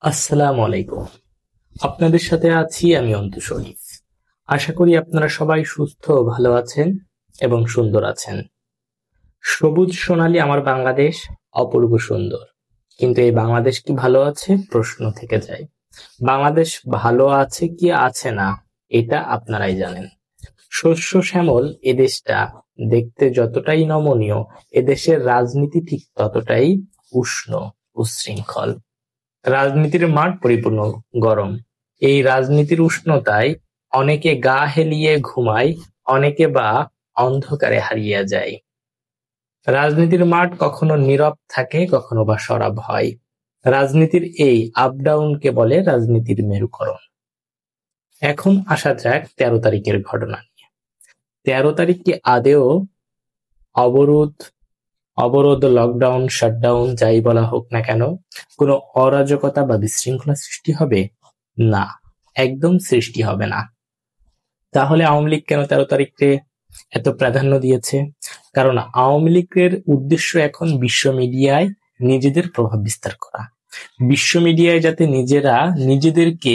আসসালামু আলাইকুম। আপনাদের সাথে আছি আমি অন্তু শরীফ। আশা করি আপনারা সবাই সুস্থ ও ভালো আছেন এবং সুন্দর আছেন। সবুজ সোনালী আমার বাংলাদেশ অপূর্ব সুন্দর, কিন্তু এই বাংলাদেশ কি ভালো আছে প্রশ্ন থেকে যায়। বাংলাদেশ ভালো আছে কি আছে না এটা আপনারাই জানেন। শস্য শ্যামল এদেশটা দেখতে যতটাই নমনীয়, এদেশের রাজনীতি ঠিক ততটাই উষ্ণ উচ্ছৃঙ্খল। রাজনীতির মাঠ পরিপূর্ণ গরম। এই রাজনীতির উষ্ণতায় অনেকে গা হেলিয়ে ঘুমায়, অনেকে বা অন্ধকারে হারিয়ে যায়। রাজনীতির মাঠ কখনো নীরব থাকে, কখনো বা সরব হয়। রাজনীতির এই আপ ডাউনকে বলে রাজনীতির মেরুকরণ। এখন আসা যাক 13 তারিখের ঘটনা নিয়ে। 13 তারিখ কি আদেও অবরোধ অবরোধ, লকডাউন, শাটডাউন যাই বলা হোক না কেন, কোনো অরাজকতা বা বিশৃঙ্খলা সৃষ্টি হবে? না, একদম সৃষ্টি হবে না। তাহলে আওয়ামী লীগ কেন 13 তারিখে এত প্রাধান্য দিয়েছে? কারণ আওয়ামী লীগের উদ্দেশ্য এখন বিশ্ব মিডিয়ায় নিজেদের প্রভাব বিস্তার করা। বিশ্ব মিডিয়ায় যাতে নিজেরা নিজেদেরকে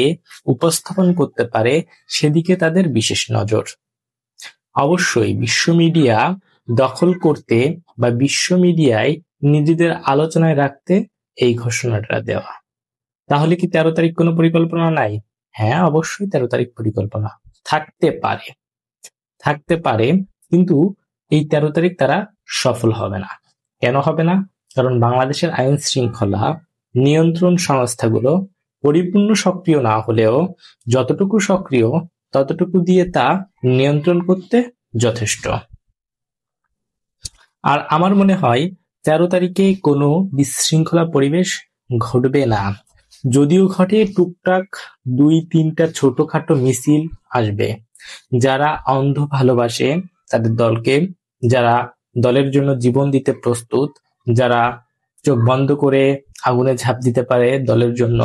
উপস্থাপন করতে পারে, সেদিকে তাদের বিশেষ নজর। অবশ্যই বিশ্ব মিডিয়া দখল করতে বা বিশ্ব মিডিয়ায় নিজেদের আলোচনায় রাখতে এই ঘোষণাটা দেওয়া। তাহলে কি 13 তারিখ কোনো পরিকল্পনা নাই? হ্যাঁ, অবশ্যই 13 তারিখ পরিকল্পনা থাকতে পারে, কিন্তু এই 13 তারিখ তারা সফল হবে না। কেন হবে না? কারণ বাংলাদেশের আইন শৃঙ্খলা নিয়ন্ত্রণ সংস্থাগুলো পরিপূর্ণ সক্রিয় না হলেও যতটুকু সক্রিয় ততটুকু দিয়ে তা নিয়ন্ত্রণ করতে যথেষ্ট। আর আমার মনে হয় 13 তারিখে কোনো বিশৃঙ্খলা পরিবেশ ঘটবে না। যদিও ঘটে, টুকটাক 2-3টা ছোটখাটো মিছিল আসবে। যারা অন্ধ ভালোবাসে তাদের দলকে, যারা দলের জন্য জীবন দিতে প্রস্তুত, যারা চোখ বন্ধ করে আগুনে ঝাঁপ দিতে পারে দলের জন্য,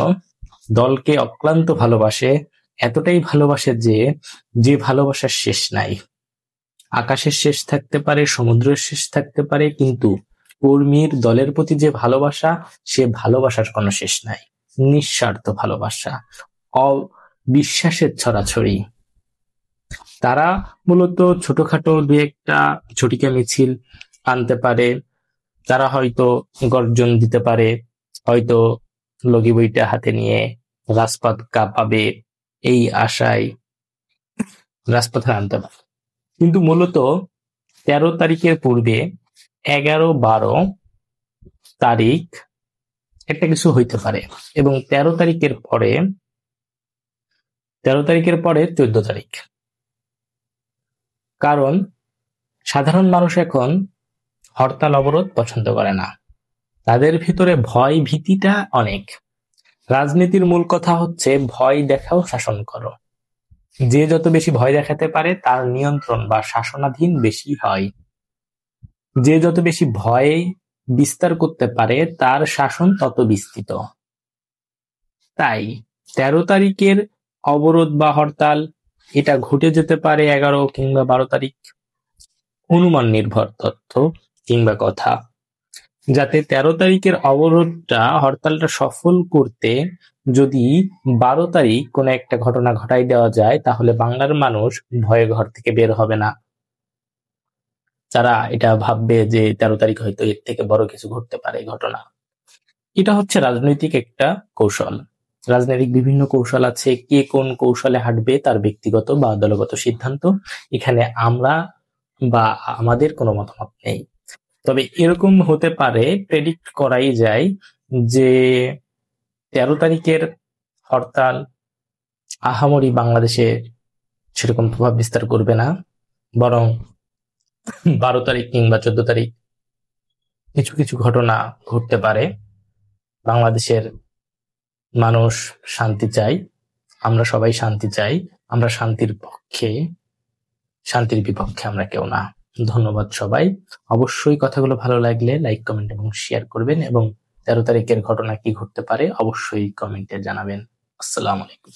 দলকে অক্লান্ত ভালোবাসে, এতটাই ভালোবাসে যে ভালোবাসার শেষ নাই। আকাশের শেষ থাকতে পারে, সমুদ্রের শেষ থাকতে পারে, কিন্তু কর্মীর দলের প্রতি যে ভালোবাসা, সে ভালোবাসার কোনো শেষ নাই। নিঃস্বার্থ ভালোবাসা, অবিশ্বাসের ছড়াছড়ি। তারা মূলত ছোটখাটো 2-1টা ঝটিকা মিছিল আনতে পারে, তারা হয়তো গর্জন দিতে পারে, হয়তো লগি বইটা হাতে নিয়ে রাজপথ কাঁপাবে, এই আশায় রাজপথে আনতে পারে। কিন্তু মূলত 13 তারিখের পূর্বে 11-12 তারিখ একটা কিছু হইতে পারে, এবং 13 তারিখের পরে 14 তারিখ। কারণ সাধারণ মানুষ এখন হরতাল অবরোধ পছন্দ করে না, তাদের ভিতরে ভয় ভীতিটা অনেক। রাজনীতির মূল কথা হচ্ছে ভয় দেখাও, শাসন করো। যে যত বেশি ভয় দেখাতে পারে তার নিয়ন্ত্রণ বা শাসনাধীন বেশি হয়। যে যত বেশি ভয় বিস্তার করতে পারে তার শাসন তত বিস্তৃত। তাই 13 তারিখের অবরোধ বা হরতাল এটা ঘটে যেতে পারে 11 কিংবা 12 তারিখ, অনুমান নির্ভর তথ্য কিংবা কথা। যাতে 13 তারিখের অবরোধটা, হরতালটা সফল করতে যদি 12 তারিখ কোনো একটা ঘটনা ঘটাই দেওয়া যায়, তাহলে বাংলার মানুষ ভয়ে ঘর থেকে বের হবে না। তারা এটা ভাববে যে 13 তারিখ হয়তো এর থেকে বড় কিছু ঘটতে পারে ঘটনা। এটা হচ্ছে রাজনৈতিক একটা কৌশল। রাজনৈতিক বিভিন্ন কৌশল আছে, কে কোন কৌশলে হাঁটবে তার ব্যক্তিগত বা দলগত সিদ্ধান্ত। এখানে আমরা বা আমাদের কোনো মতামত নেই। তবে এরকম হতে পারে, প্রেডিক্ট করাই যায় যে 13 তারিখের হরতাল আহামরি বাংলাদেশে সেরকম প্রভাব বিস্তার করবে না, বরং 12 তারিখ কিংবা 14 তারিখ কিছু কিছু ঘটনা ঘটতে পারে। বাংলাদেশের মানুষ শান্তি চাই, আমরা সবাই শান্তি চাই, আমরা শান্তির পক্ষে, শান্তির বিপক্ষে আমরা কেউ না। ধন্যবাদ সবাই। অবশ্যই কথাগুলো ভালো লাগলে লাইক, কমেন্ট এবং শেয়ার করবেন, এবং 13 তারিখের ঘটনা কি ঘটতে পারে অবশ্যই কমেন্টে জানাবেন। আসসালামু আলাইকুম।